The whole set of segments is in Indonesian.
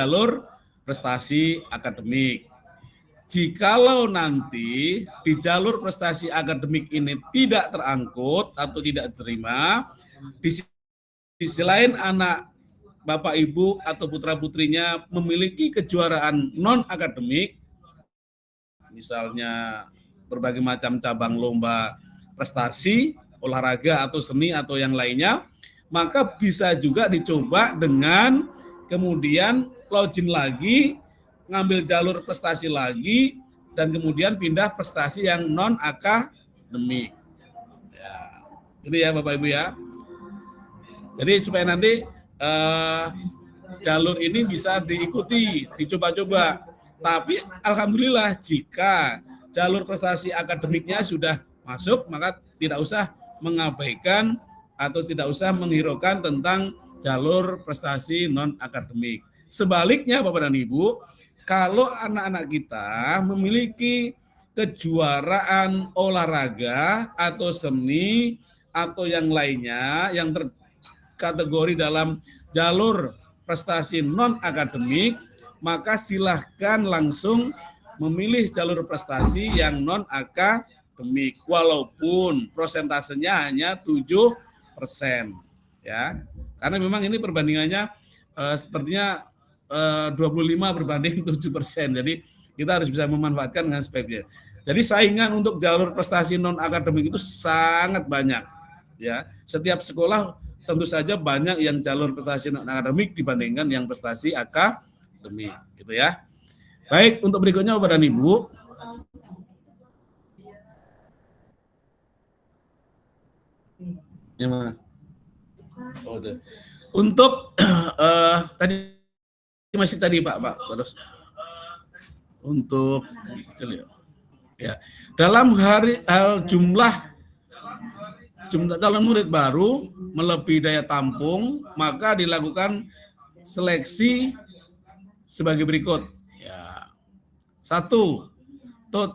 jalur prestasi akademik. Jikalau nanti di jalur prestasi akademik ini tidak terangkut atau tidak diterima, di sisi lain anak Bapak Ibu atau putra-putrinya memiliki kejuaraan non-akademik, misalnya berbagai macam cabang lomba prestasi, olahraga atau seni atau yang lainnya, maka bisa juga dicoba dengan kemudian login lagi, ngambil jalur prestasi lagi, dan kemudian pindah prestasi yang non-akademik. Ya, itu ya Bapak Ibu ya. Jadi supaya nanti jalur ini bisa diikuti, dicoba-coba. Tapi alhamdulillah jika jalur prestasi akademiknya sudah masuk, maka tidak usah mengabaikan atau tidak usah menghiraukan tentang jalur prestasi non-akademik. Sebaliknya Bapak dan Ibu, kalau anak-anak kita memiliki kejuaraan olahraga atau seni atau yang lainnya yang terkategori dalam jalur prestasi non-akademik, maka silahkan langsung memilih jalur prestasi yang non-akademik, walaupun prosentasenya hanya 7%. Ya, karena memang ini perbandingannya sepertinya 25 berbanding 7%. Jadi kita harus bisa memanfaatkan dengan sebaiknya. Jadi saingan untuk jalur prestasi non-akademik itu sangat banyak. Ya, setiap sekolah tentu saja banyak yang jalur prestasi non-akademik dibandingkan yang prestasi akademik, gitu ya. Baik, untuk berikutnya Bapak dan Ibu. Oh, untuk tadi masih tadi Pak terus untuk ya dalam jumlah calon murid baru melebihi daya tampung, maka dilakukan seleksi sebagai berikut. Ya. 1. Total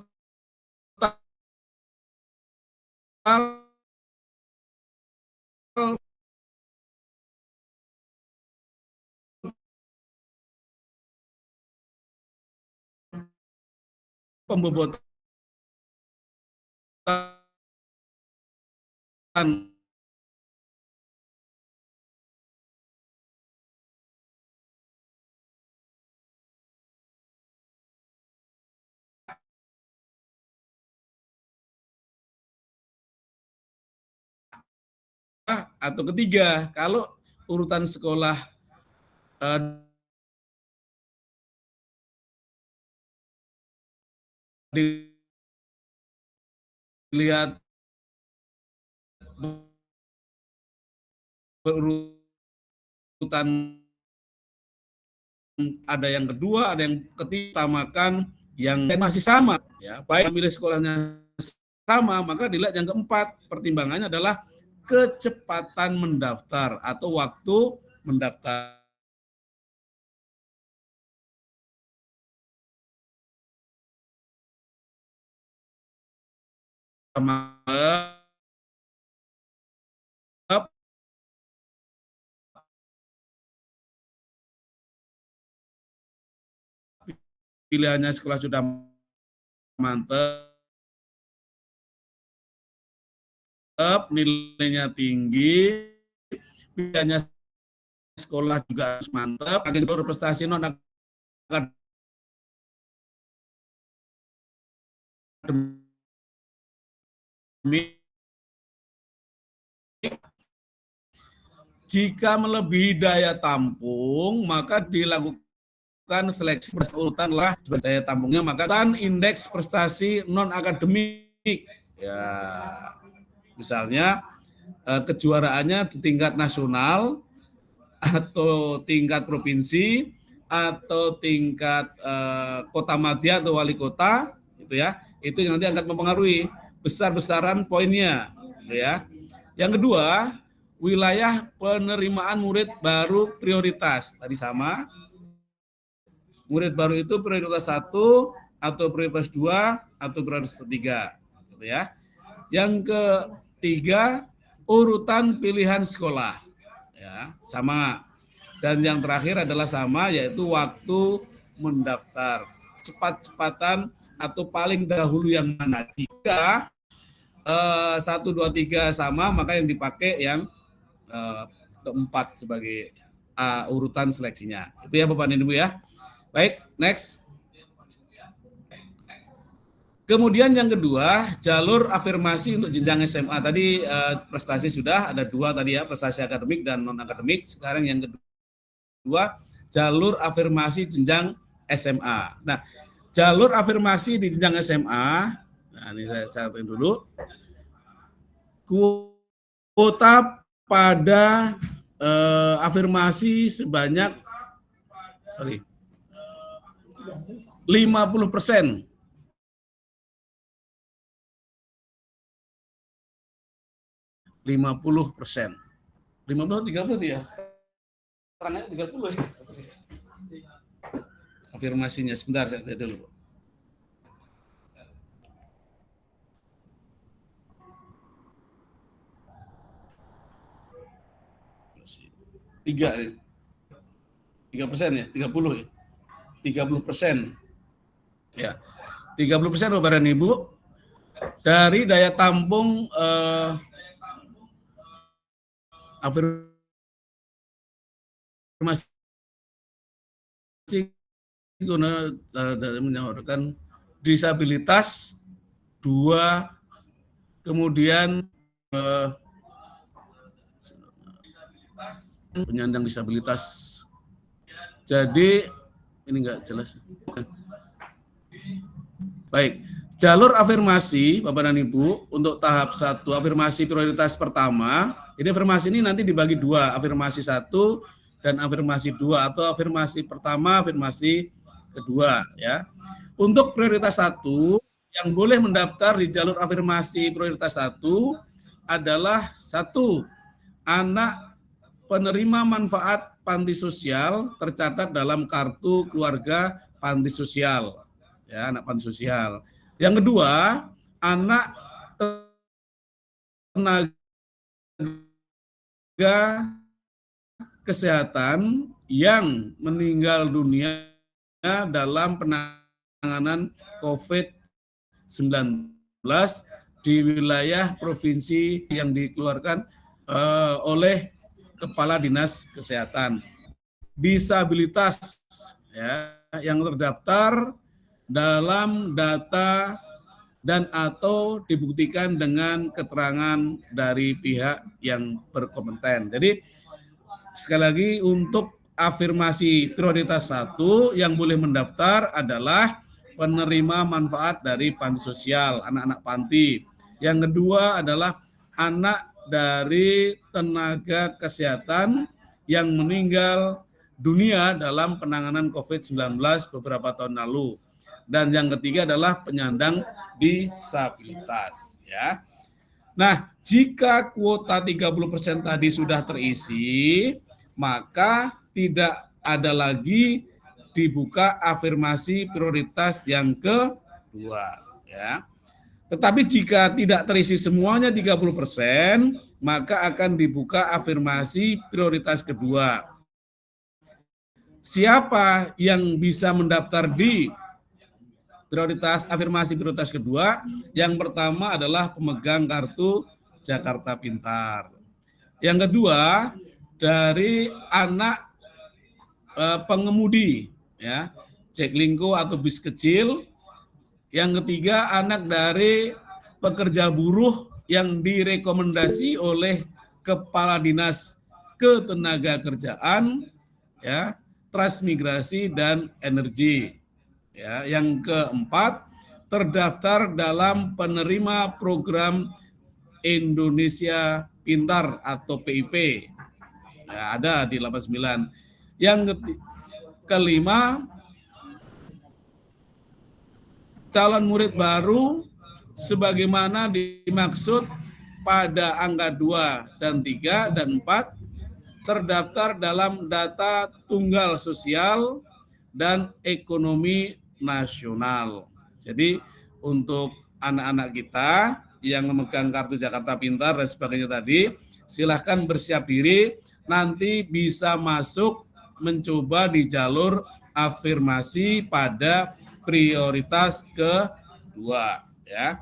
pembobotan atau ketiga, kalau urutan sekolah dilihat berurutan, ada yang kedua, ada yang ketiga, utamakan yang masih sama, ya. Baik milih sekolahnya sama, maka dilihat yang keempat, pertimbangannya adalah kecepatan mendaftar atau waktu mendaftar. Pilihannya sekolah sudah mantap, nilainya tinggi, pilihannya sekolah juga harus mantap, agen seluruh prestasi non akademik. Jika melebihi daya tampung, maka dilakukan seleksi urutanlah daya tampungnya, maka indeks prestasi non akademik. Ya, misalnya kejuaraannya di tingkat nasional atau tingkat provinsi atau tingkat kota madya atau wali kota, gitu ya. Itu yang nanti akan mempengaruhi besar-besaran poinnya, gitu ya. Yang kedua, wilayah penerimaan murid baru prioritas. Tadi sama. Murid baru itu prioritas 1 atau prioritas 2 atau prioritas 3, gitu ya. Yang ketiga, urutan pilihan sekolah. Ya, sama. Dan yang terakhir adalah sama, yaitu waktu mendaftar. Cepat-cepatan atau paling dahulu yang mana? Jika 1, 2, 3 sama, maka yang dipakai yang keempat sebagai urutan seleksinya. Itu ya Bapak dan Ibu ya. Baik, next. Kemudian yang kedua, jalur afirmasi untuk jenjang SMA. Tadi prestasi sudah, ada 2 tadi ya, prestasi akademik dan non-akademik. Sekarang yang kedua, jalur afirmasi jenjang SMA. Nah, jalur afirmasi di jenjang SMA, nah ini saya tulis dulu. Kuota pada afirmasi sebanyak 50%. 50%. 50 30 ya. Karena 30 ya. Afirmasinya sebentar saya lihat dulu. Tiga persen ya, 30 ya, 30%. Ya, 30% Bapak dan Ibu dari daya tampung afirmasi guna menyodorkan disabilitas 2, kemudian penyandang disabilitas. Jadi ini enggak jelas. Baik, jalur afirmasi Bapak dan Ibu untuk tahap 1 afirmasi prioritas pertama. Jadi afirmasi ini nanti dibagi 2, afirmasi 1 dan afirmasi 2 atau afirmasi pertama, afirmasi kedua ya. Untuk prioritas 1 yang boleh mendaftar di jalur afirmasi prioritas 1 adalah 1 anak penerima manfaat panti sosial tercatat dalam kartu keluarga panti sosial. Ya, anak panti sosial. Yang kedua, anak tenaga kesehatan yang meninggal dunia dalam penanganan COVID-19 di wilayah provinsi yang dikeluarkan oleh Kepala Dinas Kesehatan. Disabilitas ya, yang terdaftar dalam data dan atau dibuktikan dengan keterangan dari pihak yang berkompeten. Jadi sekali lagi untuk afirmasi prioritas 1 yang boleh mendaftar adalah penerima manfaat dari panti sosial, anak-anak panti. Yang kedua adalah anak dari tenaga kesehatan yang meninggal dunia dalam penanganan COVID-19 beberapa tahun lalu. Dan yang ketiga adalah penyandang disabilitas ya. Nah, jika kuota 30% tadi sudah terisi, maka tidak ada lagi dibuka afirmasi prioritas yang kedua ya. Tetapi jika tidak terisi semuanya 30%, maka akan dibuka afirmasi prioritas kedua. Siapa yang bisa mendaftar di prioritas afirmasi prioritas kedua? Yang pertama adalah pemegang kartu Jakarta Pintar. Yang kedua, dari anak pengemudi ya, Jaklingko atau bis kecil. Yang ketiga, anak dari pekerja buruh yang direkomendasi oleh Kepala Dinas Ketenagakerjaan ya, Transmigrasi dan Energi. Ya, yang keempat, terdaftar dalam penerima program Indonesia Pintar atau PIP. Ya, ada di 89. Yang kelima, calon murid baru sebagaimana dimaksud pada angka 2 dan 3 dan 4 terdaftar dalam data tunggal sosial dan ekonomi nasional. Jadi untuk anak-anak kita yang memegang kartu Jakarta Pintar dan sebagainya tadi, silahkan bersiap diri nanti bisa masuk mencoba di jalur afirmasi pada prioritas kedua, ya.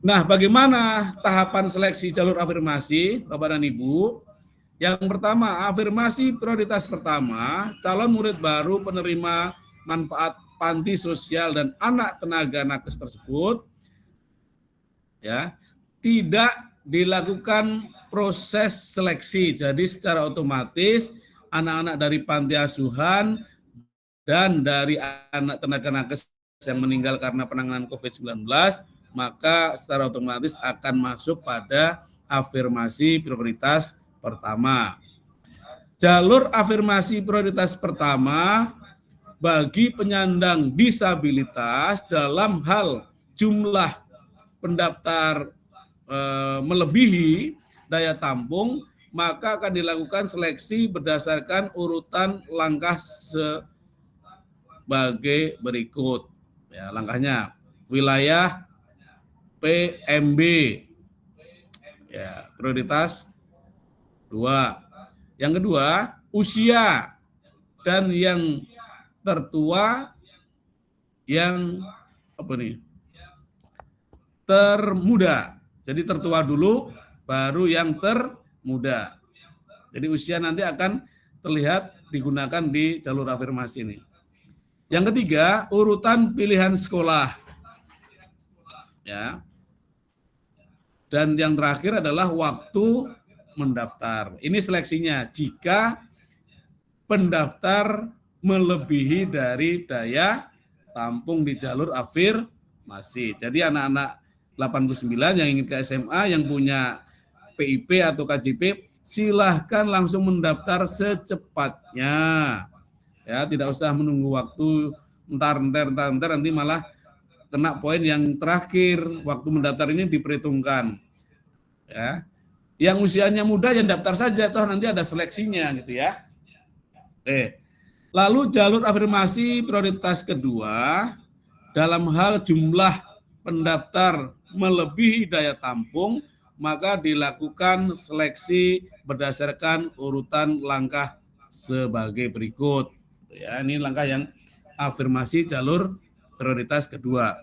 Nah, bagaimana tahapan seleksi jalur afirmasi, Bapak dan Ibu? Yang pertama, afirmasi prioritas pertama, calon murid baru penerima manfaat panti sosial dan anak tenaga nakes tersebut, ya, tidak dilakukan proses seleksi. Jadi secara otomatis anak-anak dari panti asuhan dan dari anak tenaga nakes yang meninggal karena penanganan COVID-19, maka secara otomatis akan masuk pada afirmasi prioritas pertama. Jalur afirmasi prioritas pertama bagi penyandang disabilitas dalam hal jumlah pendaftar melebihi daya tampung, maka akan dilakukan seleksi berdasarkan urutan langkah sebagai berikut. Ya, langkahnya wilayah PMB, ya, prioritas 2. Yang kedua, usia dan yang tertua yang termuda. Jadi tertua dulu, baru yang termuda. Jadi usia nanti akan terlihat digunakan di jalur afirmasi ini. Yang ketiga, urutan pilihan sekolah. Ya. Dan yang terakhir adalah waktu mendaftar. Ini seleksinya jika pendaftar melebihi dari daya tampung di jalur afirmasi. Jadi anak-anak 89 yang ingin ke SMA, yang punya PIP atau KJP, silahkan langsung mendaftar secepatnya. Ya, tidak usah menunggu waktu entar nanti malah kena poin yang terakhir. Waktu mendaftar ini diperhitungkan. Ya. Yang usianya muda yang daftar saja, toh nanti ada seleksinya gitu ya. Lalu jalur afirmasi prioritas kedua dalam hal jumlah pendaftar melebihi daya tampung, maka dilakukan seleksi berdasarkan urutan langkah sebagai berikut. Ya, ini langkah yang afirmasi jalur prioritas kedua.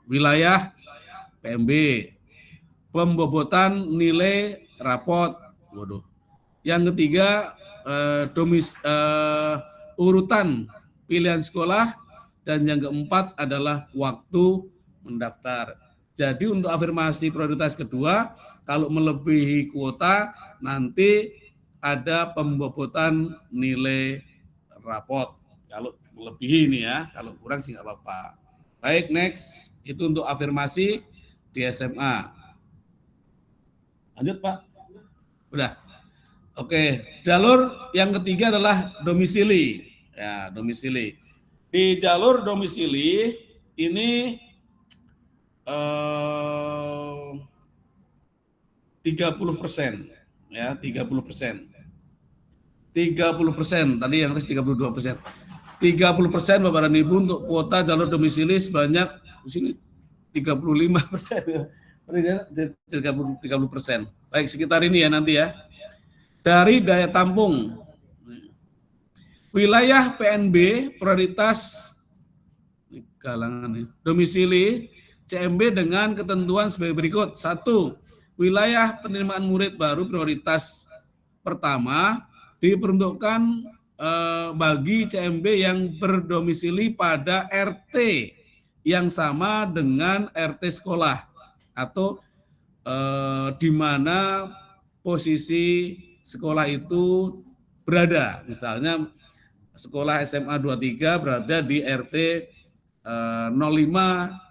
Wilayah PMB, pembobotan nilai rapot. Yang ketiga, urutan pilihan sekolah, dan yang keempat adalah waktu mendaftar. Jadi untuk afirmasi prioritas kedua, kalau melebihi kuota nanti ada pembobotan nilai rapot. Kalau melebihi ini ya, kalau kurang sih nggak apa-apa. Baik, next, itu untuk afirmasi di SMA. Lanjut Pak. Udah. Oke, jalur yang ketiga adalah domisili. Ya, domisili. Di jalur domisili ini 30%, ya, 30%. 30%, tadi yang harus 32%. 30% Bapak dan Ibu untuk kuota jalur domisili sebanyak di sini 35%. 30%. Baik, sekitar ini ya nanti ya. Dari daya tampung. Wilayah PNB prioritas kalangan domisili CMB dengan ketentuan sebagai berikut. 1. Wilayah penerimaan murid baru prioritas pertama diperuntukkan bagi CMB yang berdomisili pada RT yang sama dengan RT sekolah atau di mana posisi sekolah itu berada. Misalnya sekolah SMA 23 berada di RT 05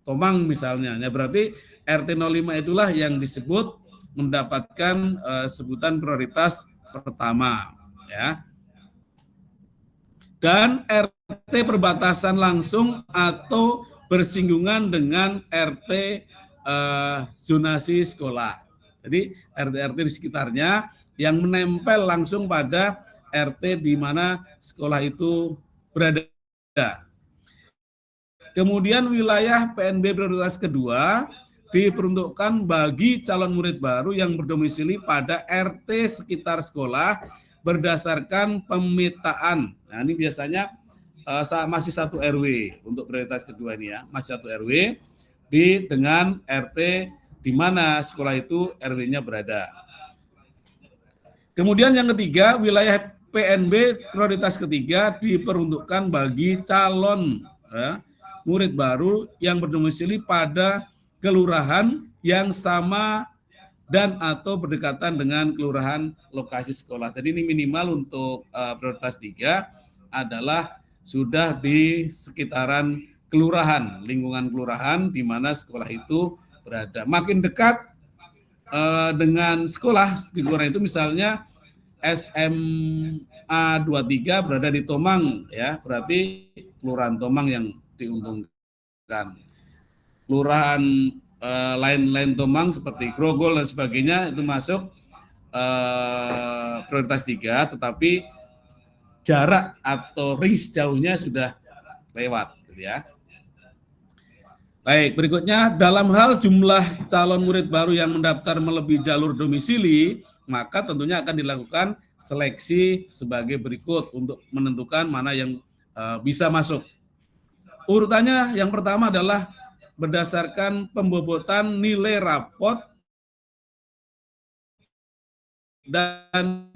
Tomang misalnya. Ya, berarti RT 05 itulah yang disebut mendapatkan sebutan prioritas pertama, ya. Dan RT perbatasan langsung atau bersinggungan dengan RT zonasi sekolah. Jadi RT-RT di sekitarnya yang menempel langsung pada RT di mana sekolah itu berada. Kemudian wilayah PNB prioritas kedua diperuntukkan bagi calon murid baru yang berdomisili pada RT sekitar sekolah berdasarkan pemetaan. Nah, ini biasanya masih satu RW untuk prioritas kedua ini ya, masih satu RW dengan RT di mana sekolah itu RW-nya berada. Kemudian yang ketiga, wilayah PNB prioritas ketiga diperuntukkan bagi calon murid baru yang berdomisili pada kelurahan yang sama dan atau berdekatan dengan kelurahan lokasi sekolah. Jadi ini minimal untuk prioritas 3 adalah sudah di sekitaran kelurahan, lingkungan kelurahan di mana sekolah itu berada. Makin dekat dengan sekolah di kelurahan itu, misalnya SMA 23 berada di Tomang ya, berarti kelurahan Tomang yang diuntungkan. Kelurahan lain-lain Tomang seperti Grogol dan sebagainya itu masuk prioritas 3, tetapi jarak atau range jauhnya sudah lewat gitu ya. Baik, berikutnya dalam hal jumlah calon murid baru yang mendaftar melebihi jalur domisili, maka tentunya akan dilakukan seleksi sebagai berikut untuk menentukan mana yang bisa masuk. Urutannya yang pertama adalah berdasarkan pembobotan nilai rapot dan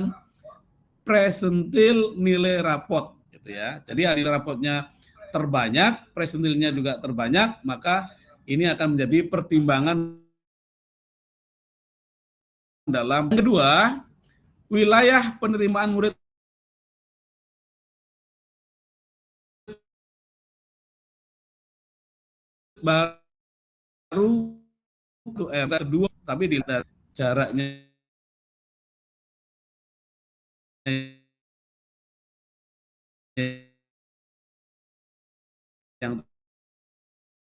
presentil nilai rapot gitu ya. Jadi nilai rapotnya terbanyak, presentilnya juga terbanyak, maka ini akan menjadi pertimbangan dalam. Kedua, wilayah penerimaan murid baru untuk kedua, tapi di jaraknya yang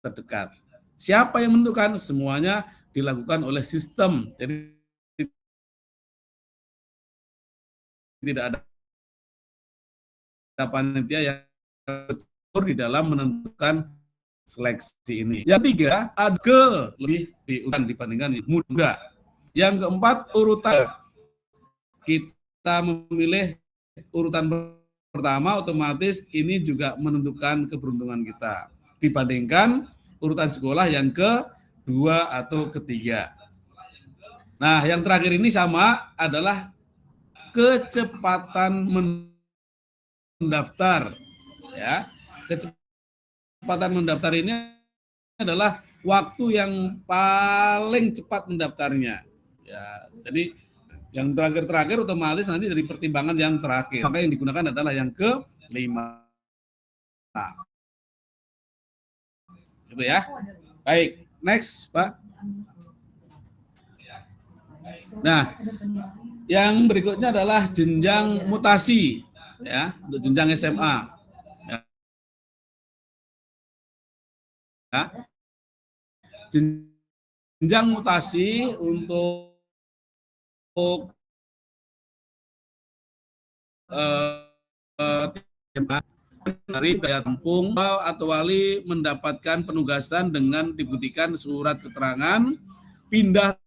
terdekat. Siapa yang menentukan? Semuanya dilakukan oleh sistem. Jadi tidak ada panitia yang betul di dalam menentukan seleksi ini. Yang tiga, ada lebih diurutan dibandingkan muda. Yang keempat, urutan. Kita memilih urutan pertama, otomatis ini juga menentukan keberuntungan kita dibandingkan urutan sekolah yang kedua atau ketiga. Nah, yang terakhir ini sama adalah kecepatan mendaftar ya. Kecepatan mendaftar ini adalah waktu yang paling cepat mendaftarnya ya. Jadi yang terakhir otomatis nanti dari pertimbangan yang terakhir. Maka yang digunakan adalah yang kelima. Gitu ya. Baik, next, Pak. Nah, yang berikutnya adalah jenjang mutasi ya, untuk jenjang SMA. Ya. Jenjang mutasi untuk dari daya tampung atau wali mendapatkan penugasan dengan dibuktikan surat keterangan pindah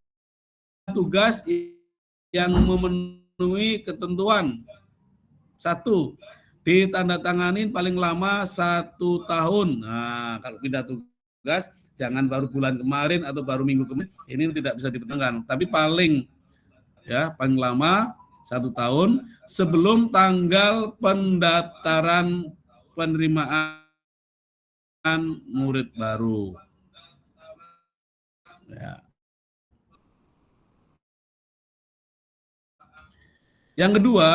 tugas yang memenuhi ketentuan. 1. Ditandatanganin paling lama 1 tahun. Nah, kalau pindah tugas jangan baru bulan kemarin atau baru minggu kemarin, ini tidak bisa dipertentangkan. Tapi paling lama 1 tahun sebelum tanggal pendaftaran penerimaan murid baru. Ya. Yang kedua,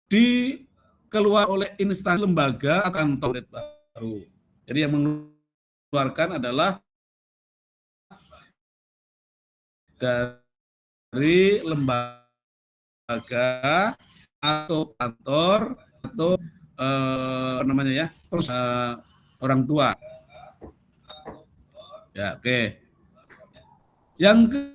dikeluar oleh instansi lembaga atau murid baru. Jadi yang mengeluarkan adalah dari lembaga atau kantor atau orang tua. Ya, oke. Yang